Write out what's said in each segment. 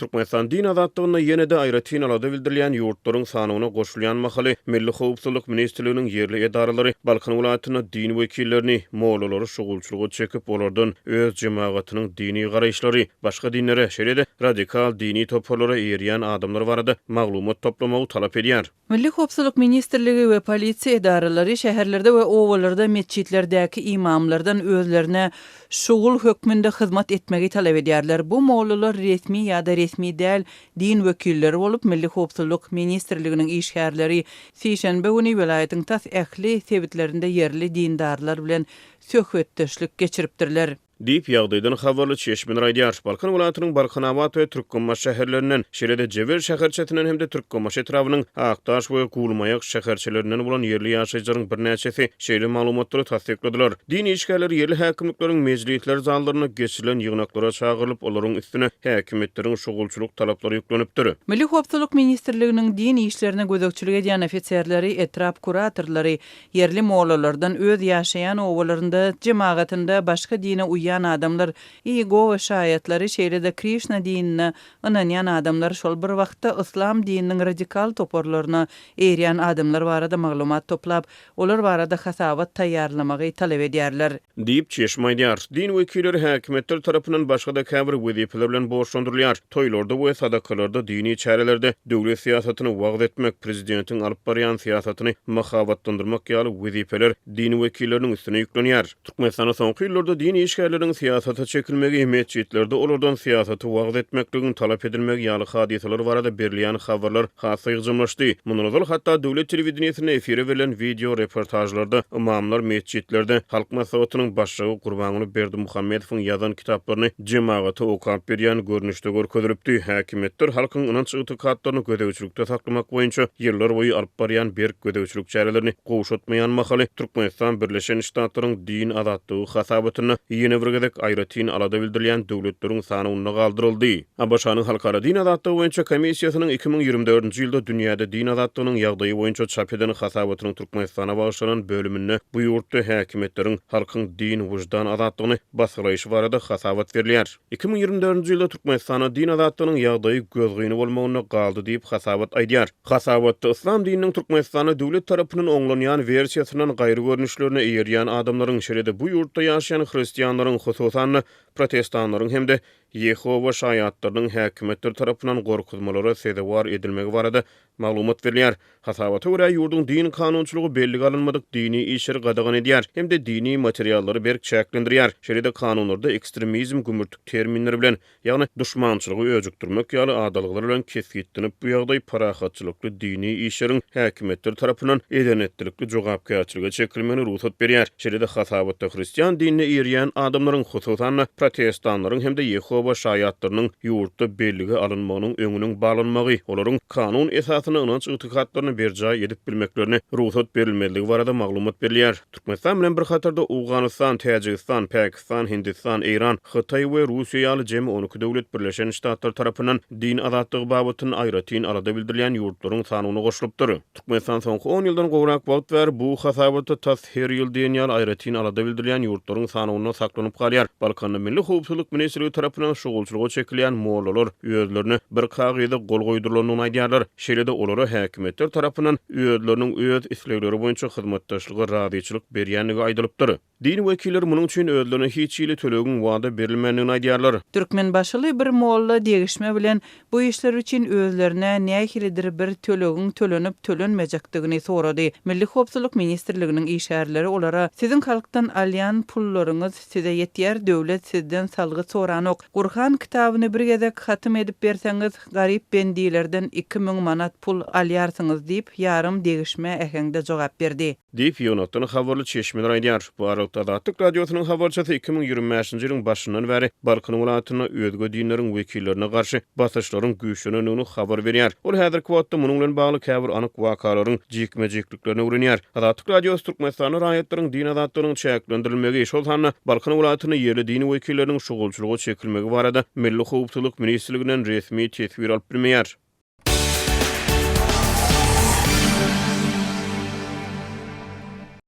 Türkmenistan din azatlygyna ýene-de aýratyn alada bildirilýän ýurtlaryň sanyna goşulýan mahaly Milli Howpsuzlyk Ministrliginiň ýerli edaralary Balkan welaýatyna din wekillerini, mollary şugulçylygy çekip olardan öz jemagynyň dini garaýşlary, başga dinlere, şeýle-de radikal dini toparlara eýerýän adamlar barada maglumat toplamagy talap edýär. Milli Howpsuzlyk Ministrligi we polisiýa edaralary şäherlerde we owalarda mesçitlerdäki imamlardan özlerine şugul hökmünde hyzmat etmegi talap edýärler. Bu mollalar resmi ýa-da resmi däl din wekilleri bolup Milli Howpsuzlyk Ministrliginiň işgärleri Sişenbe güni welaýatyň tas ähli sebitlerinde yerli dindarlar bilen söhbetdeşlik geçiripdirler. Diýip ýagdaýdan habarly Çeşmin raýdýar. Balkan welaýatynyň Barkanawat we Türkmenmaş şäherlerinden, şeýle-de Jewer şäherçetinden hemde Türkmenmaş etrawynyň Aktaş we Gulmaýak şäherçelerinden bolan yerli ýaşaýjylaryň birnäçesi şeýle maglumatlary tasdikladiler. Din işgärleri yerli häkimlikleriň mejlisler zallaryna geçirilen ýygnaklara çagyrylyp, olaryň üstüne häkimetleriň şugulçylyk talaplary ýüklenipdir. Milli Howpsuzlyk Ministrliginiň din işlerine gözekçilik edýän ofitserleri, etrap kuratorlary yerli mollalardan öz ýaşaýan owalarynda, jemagatynda başga dine adamlar, ego ve şayatlary şeýle-de Krishna dinine ynanýan adamlar şol bir wagtda islam dininiň radikal toparlaryna eýerýän adamlar barada maglumat toplap, olar barada hasabat taýýarlamagy talap edýärler. Diýip Çeşmin aýdýar. Din wekilleri häkimetler tarapyndan başga-da käbir wezipeler bilen boşlandyrylýar. Toýlarda we sadakalarda dini çärelerde döwlet siýasatyny wagt etmek, prezidentiň alyp barýan siýasatyny mahabatlandyrmak ýaly wezipeler din wekilleriniň üstüne ýüklenýär. Türkmenistanda soňky ýyllarda dini işgärleriň siyasata çekilmegi, mescitlerde olardan siyasatı wagt etmekligin talap edilmegi ýaly hadiseler barada berilýän habarlar hassa ýygymlaşdy. Mundan hatda döwlet telewizionyna efire berilen video reportajlarda imamlar mescitlerde halk maslahatynyň başlygy Gurbanyny Berdimuhammedowyň ýazan kitaplaryny jemagaty okap berýän görnüşde görkezdiripdi. Häkimetler halkyň ynanç ýetgitlaryny gödäwçilikde saklamak boýunça ýyllar boýy alyp barýan berk gödäwçilik çärelerini gowşatmaýan mahaly Türkmenistan Birleşen Ştatlaryň din azatlygy hasabatyna ýene birgedek aýratyn alada bildirilýän döwletleriň sanyny galdyryldy. Abaşanyň halkara din azatlygy boýunça komissiýasynyň 2024-nji ýylda dünýäde din azatlygynyň ýagdaýy boýunça çap eden hasabatynyň Türkmenistana bagşlanan bölümine bu ýurtda häkimetleriň halkyň din wujdan azatlygyny basgylaýyşy barada hasabat berilýär. 2024-nji ýylda Türkmenistana din azatlygynyň ýagdaýy gözgyny bolmagyna galdy diýip hasabat aýdýar. Hasabatda islam dininiň Türkmenistana döwlet tarapyndan oňlanýan versiýasynyň gaýry görnüşlerine eýerýän adamlaryň şeýle-de bu ýurtda ýaşaýan hristiýanlaryň hususan protestanlaryň hemde Yehova şaýatlarynyň häkimetler tarapyndan gorkutmalary sebäp edilmegi barada maglumat berilýär. Hasabata görä ýurdun din kanunçylygy belli alınmadyk dini işleri gadagan edýär, hemde dini materiallary berk çäklendirýär. Şeýle-de kanunlarda ekstremizm gümürtük terminleri bilen, ýagny düşmançylygy öjükdirmek ýaly adalgylary bilen kesgitlenip bu ýagdaý parahatçylykly dini işleriň häkimetler tarapyndan edenetlikli jogapkärçiligi çekilmeni ruhsat berýär. Şeýle-de hasabatda hristiýan dinine eýerýän adamlaryň hususan protestanlaryň hemde Yehova şaýatlarynyň ýurtda belligi alınmagynyň öňüniň balanmagy, olaryň kanun esasyna ynanç ýetgitlaryny berjay edip bilmeklerini ruhsat berilmeligi barada maglumat berilýär. Türkmenistan bilen bir hatarda Awganistan, Täjikistan, Pakistan, Hindistan, Iran, Hytaý we Russiýa ýaly jemi 12 döwlet Birleşen Ştatlar tarapyndan din azatlygy babatyny aýratyn alada bildirilýän ýurtlaryň sanyna goşulypdyr. Türkmenistan soňky 10 ýyldan gowrak wagt ber bu hasabatda tas her ýyl diýen ýaly aýratyn alada bildirilýän ýurtlaryň sanyna saklanyp galýar. Balkanda Milli Howpsuzlyk Ministrligi tarapyndan şugulçylygy çekilýän mollalar özlerini bir kagıda gol goýdurulanyny aýdýarlar. Şeýle-de olary häkimetler tarapyndan özleriniň öz islegleri boýunça hyzmatdaşlygy radyçylyk berýänligi aýdylypdyr. Din wekilleri munyň üçin özlerine hiç ýyly tölegin wada berilmänligini aýdýarlar. Türkmen başly bir molla degişme bilen bu işler üçin özlerine nähilidir bir tölegin tölenip tölenmejekdigini sorady. Milli Howpsuzlyk Ministrliginiň işgärleri olara "Siziň halkdan alýan pullaryňyz size ýetýär, döwlet sizden salgy soranok. Gurhan kitabyny bir gezek hatym edip berseňiz, garip bendilerden 2000 manat pul alýarsyňyz" diýip ýarym degişme ähengde jogap berdi. Diýip ýonatdyny habarly Çeşmin raýdýar. Bu arada Adatlyk radiosynyň habarçysy 2025-nji ýylyň başyndan bäri Balkan welaýatyna özgä dinleriň wekillerine garşy basyşlaryň güýçlenýäni habar berýär. Ol häzirki wagtda munyň bilen bagly käbir anyk wakalaryň jikmejikliklerini öwrenýär. Adatlyk radiosy Türkmenistan raýatlarynyň din azatlygynyň çäklendirilmegi, şol sanly Balkan welaýatyny ýerli dini wekilleriniň şugulçylygy çekilmegi barada Milli Howpsuzlyk Ministrliginden resmi tesbir alyp bilmeýär.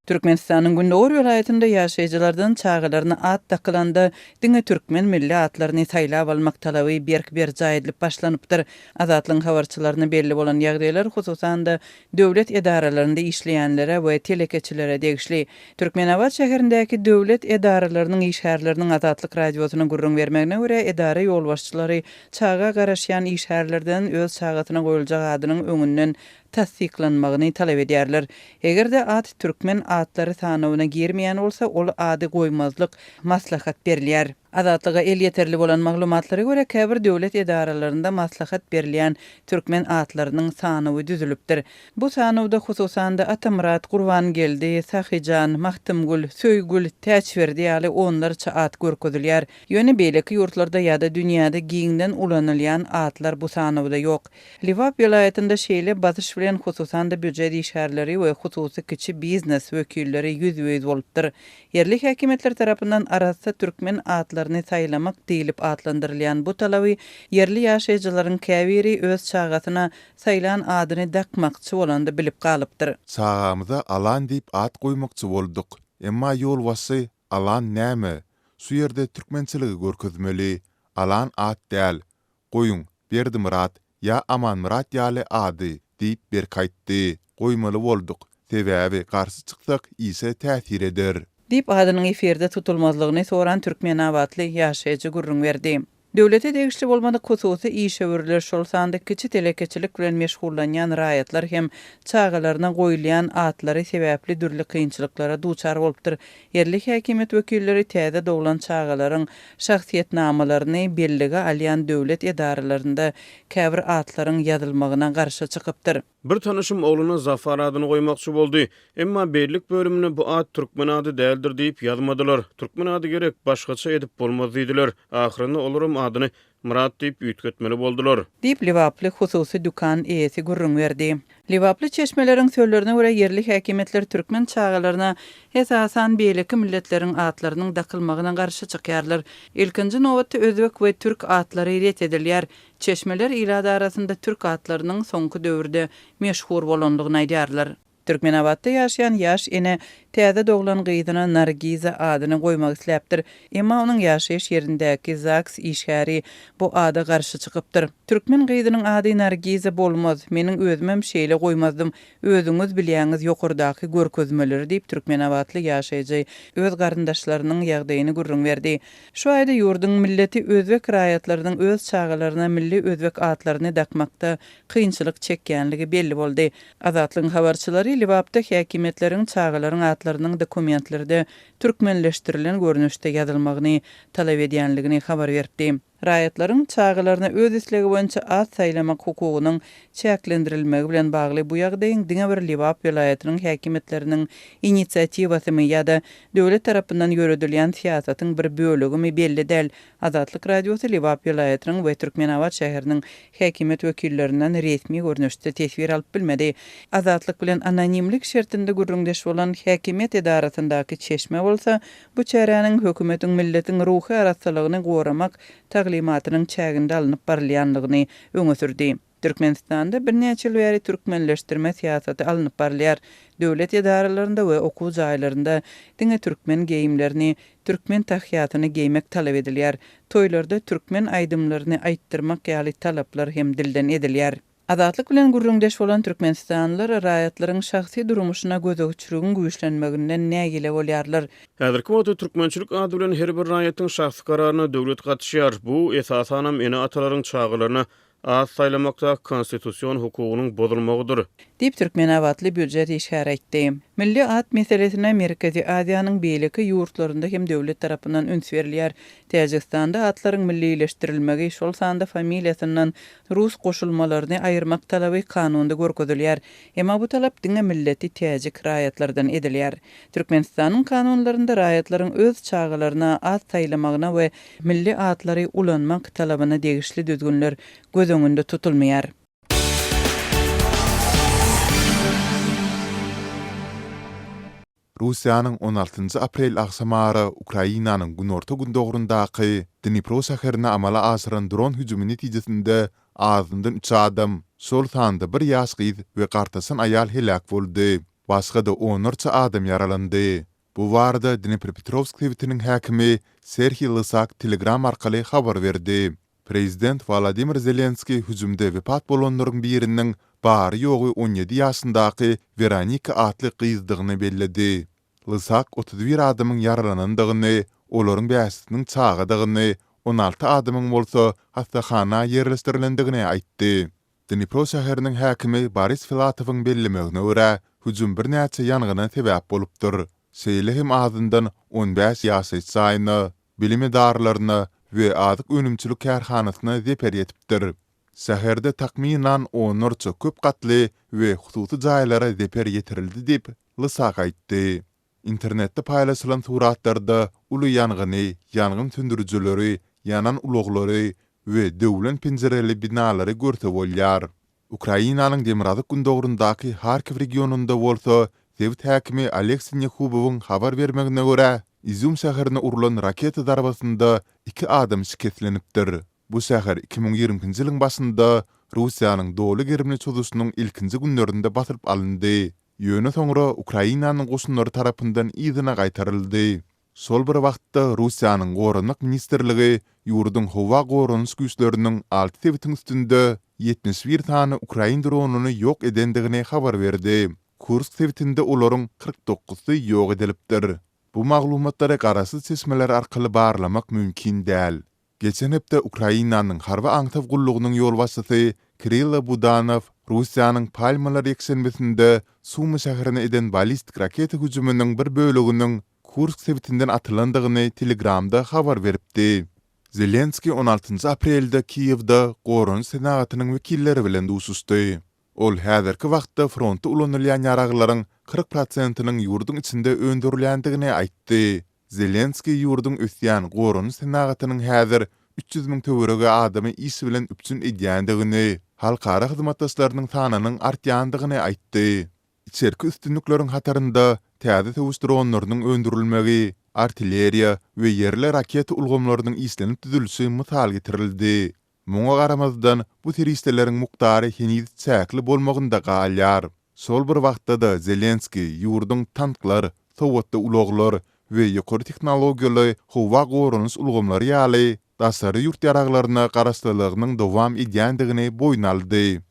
Türkmenistanyň Günnur welaýatynda ýaşaýjylardan çağalaryna at takylanda diňe türkmen milli atlaryny saýlap almak talaby bir jaýdlyp başlanypdyr. Azatlyň habarçylaryna belli bolan ýagdaýlar hususan da döwlet edaralaryny işleýänlere we telekeçilere degişli. Türkmenabad şäherindäki döwlet edaralarynyň işgärleriniň Azatlyk radiosyna gurrun bermegine görä edara ýolbaşçylary çağa garaşýan işgärlerden öz çagatyna goýuljak adynyň öňünden tasdiklanmagyny talap edýärler. Egerde at türkmen atlary sanawyna girmeýän bolsa, ol ady goýmazlyk maslahat berilýär. Azatlyga el ýeterli bolan maglumatlara görä käbir döwlet edaralarynda maslahat berilýän türkmen atlarynyň sanawy düzülipdir. Bu sanawda hususan da Atamurat, Gurbangelde, Sahyjan, Mahtumgul, Söýgül, Täçberdi ýaly onlarça at görkezilýär. Ýöne beýleki ýurtlarda ýa-da dünýäde giňden ulanylýan atlar bu sanawda ýok. Liwap ýylaýatynda şeýle batyş bilen hususan da büdjet işgärleri we hususy kiçi biznes wekilleri ýüzüýüz bolupdyr. Yerli häkimetler tarapyndan arasda türkmen atlaryny saýlamak diýilip adlandyrylýan bu talaby yerli ýaşaýjylaryň käbiri öz çagatyna saýlan adyny dakmakçy bolanda bilip galypdyr. Çağamyza alan diýip at goýmakçy bolduk. Emma ýol wasy alan näme? Şu ýerde türkmençiligi görkezmeli. Alan at däl. Goýun, berdi Murat ýa Aman Murat ýaly ady diýip berkaýtdy. Goýmaly bolduk. Sebäbi garşy çyksak ise täsir eder. Dip adynyň eferde tutulmazlygyny soran Türkmenabadly ýaşaýjy gurrun berdi. Döwlete degişli bolmady hususy iş öwürler şol sanda kiçi telekeçilik bilen meşgullanýan raýatlar hem çağalaryna goýulýan atlary sebäpli dürli kynçylyklara duçar bolupdyr. Yerli häkimet wekilleri täze doglan çağalaryň şahsiýetnamalaryny bellige alýan döwlet edaralarynda käbir atlaryň ýazylmagyna garşy çykypdyr. Bir tanışym oğluna Zafar adyny goýmakçy boldy. Emma bellik bölümine bu ad türkmen ady däldir diýip ýazmadylar. Türkmen ady gerek, başgaça edip bolmaz diýdiler. Ahyrynda olaram adyny Murat diýip ýetgetmeli boldular. Diýip Liwaply hususy dukan eýesi gurrun berdi. Liwaply çeşmeleriň söýlerine görä yerli häkimetler türkmen çağalaryna esasan beýleki milletleriň atlarynyň dakylmagyna garşy çykýarlar. Ilkinji nowatda özbek we türk atlary ret edilýär. Çeşmeler ilada arasında türk atlarynyň soňky döwürde meşhur bolandygyny aýdýarlar. Türkmenabadda ýaşaýan ýaş ene täze doglan gyýdyna Nargiza adyny goýmak isläpdir. Emma onuň ýaşaýyş ýerindäki ZAGS işgäri bu ada garşy çykypdyr. Türkmen gyýdynyň ady Nargiza bolmaz. Meniň özümem şeýle goýmazdym. Özüňiz bilýäňiz ýokurdaky görkezmeleri diýip Türkmenabadly ýaşaýjy öz garyndaşlarynyň ýagdaýyny gurrun berdi. Şu aýda ýurduň milleti özbek raýatlarynyň öz çağalaryna milli özbek atlaryny dakmakda kynçylyk çekýänligi belli boldy. Azatlyň habarçylary Liwapda häkimetleriň çağalaryň atlarynyň dokumentlerinde türkmenleşdirilen görnüşde ýazylmagyny talap edýänligini habar berdi. Raýatlaryň çağalaryna öz islegi boýunça at saýlamak hukugynyň çäklendirilmegi bilen bagly bu ýagdaýyň diňe bir Liwap welaýatynyň häkimetleriniň inisiatiwasymy ýa-da döwlet tarapyndan ýöredilýän siýasatyň bir bölegi belli däl. Azatlyk radiosy Liwap welaýatynyň we Türkmenabad şäheriniň häkimet wekillerinden resmi görnüşde tesbir alyp bilmedi. Azatlyk bilen anonimlik şertinde gurrundeş bolan häkimet edarasyndaky çeşme bolsa, bu çäräniň hökümetiň milletiň ruhy araslygyny goramak taglimatynyň çäginde alınıp barylýanlygyny öňe sürdi. Türkmenistanda bir neçe ýyl bäri türkmenleşdirme siýasaty alınıp barylýar. Döwlet edaralarynda we okuw jaýlarynda diňe türkmen geyimlerini, türkmen tahyýatyny geymek talap edilýär. Toýlarda türkmen aýdymlaryny aýtdyrmak ýaly talaplar hem dilden edilýär. Azatlyk bilen gurrundeş bolan türkmenistanlylar raýatlaryň şahsy durmuşyna gözegçiligiň güýçlenmeginden nägile bolýarlar. Häzirki wagtda türkmençilik ady bilen her bir raýatyň şahsy kararyna döwlet gatnaşýar. Bu esasanam ene atalaryň çağalaryna az saýlamakda konstitusiýon hukugynyň bozulmagydyr. Diýip Türkmenabadly büdjet işgär etdi. Milli at meselesine Merkezi Aziýanyň beýleki ýurtlarynda hem döwlet tarapyndan üns berilýär. Täjikistanda atlaryň millileşdirilmegi şol sanda familiýasyndan rus goşulmalaryny aýyrmak talaby kanunda görkezilýär. Emma bu talap diňe milleti täjik raýatlardan edilýär. Türkmenistanyň kanunlarynda raýatlaryň öz çağalaryna at saýlamagyna we milli atlary ulanmak talabyna degişli düzgünler göz öňünde tutulmaýar. Rusiýanyň 16 aprel akşamary Ukrainanyň günorta gündogrundaky Dnipro şäherine amala asyran dron hüjümi netijesinde azyndan 3 adam, şol sanda bir ýaş gyz we gartasyn aýal helak boldy. başga da 14 adam yaralandy. Bu barada Dnipropetrovsk tewitiniň häkimi Serhiy Lysak telegram arkaly habar berdi. Prezident Vladimir Zelenski hüjümde wepat bolanlaryň biriniň bary ýogy 17 ýaşyndaky Veronika atly gyzdygyny belledi. Lysak 31 adamyň yaralanandygyny, olaryň bäsitiniň çagadygyny, 16 adamyň bolsa hastahana ýerleşdirilendigini aýtdy. Dnipro şäheriniň häkimi Boris Filatowyň bellemegine görä, hüjüm bir näçe ýangyna sebäp bolupdyr. Seýlehim adyndan 15 ýaşy saýny, bilim edarlaryny we adyk önümçilik kärhanasyna zeper ýetipdir. Şäherde takminan 14 köp gatly we hususy jaýlara zeper ýetirildi diýip Lysak aýtdy. İnternetde paýlaşylan suratlarda uly ýangany, ýangyn söndürüjileri, yanan uloglary we döwlen penjereli binalary görse bolýar. Ukrainanyň Demirazyk gündogrundaky Harkiv regionunda bolsa, Tewit häkimi Aleksey Nekhubowyň habar bermegine görä, Izum şäherine urulan raketa darbasynda 2 adam şiketlenipdir. Bu şäher 2020-nji ýylyň başynda Russiýanyň dowly gerimli çözdüsiniň ilkinji günlerinde batyryp alındy. Ýöne soňra Ukrainanyň goşunlary tarapyndan ýygyna gaýtaryldy. Sol bir wagtda Russiýanyň Gorunlyk ministrligi ýurdun howa gorunys güýçleriniň 6 tewitiň üstünde 71 tane Ukrain dronuny ýok edendigini habar berdi. Kursk tewitinde olaryň 49-y ýok edilipdir. Bu maglumatlary garasy sesmeler arkaly barlamak mümkin däl. Geçen hepde Ukrainanyň harby aňtaw gullugynyň ýolbaşçysy Kirilla Budanov Russiýanyň Palmalar eksenmesinde Sumy şäherine eden ballistik raketa hüjüminiň bir böleginiň Kursk tewitinden atylandygyny Telegramda habar beripdi. Zelenski 16 aprelde Kiýewde Gorun senatynyň wekilleri bilen duşuşdy. Ol häzirki wagtda frontda ulanylýan ýaraglaryň 40%-nyň ýurdun içinde öndürilýändigini aýtdy. Zelenski ýurdun ösýän Gorun senatynyň häzir 300.000 töwerege adamy iş bilen üpçün edýändigini, halkara hyzmatdaşlarynyň sanynyň artýandygyny aýtdy. İçerki üstünlikleriň hatarynda täze töwüş dronlarynyň öndürilmegi, artilleriýa we ýerli raketa ulgamlarynyň islenip düzülüşi mysal getirildi. Muňa garamazdan bu teristeleriň mukdary henüz çäkli bolmagynda galýar. Sol bir wagtda da Zelenski ýurdun tanklar, sowatda ulaglar we ýokary tehnologiýaly howa gorunys ulgamlary ýaly dasary ýurt ýaraglaryna garaşlylygynyň dowam edýändigini boýun aldy.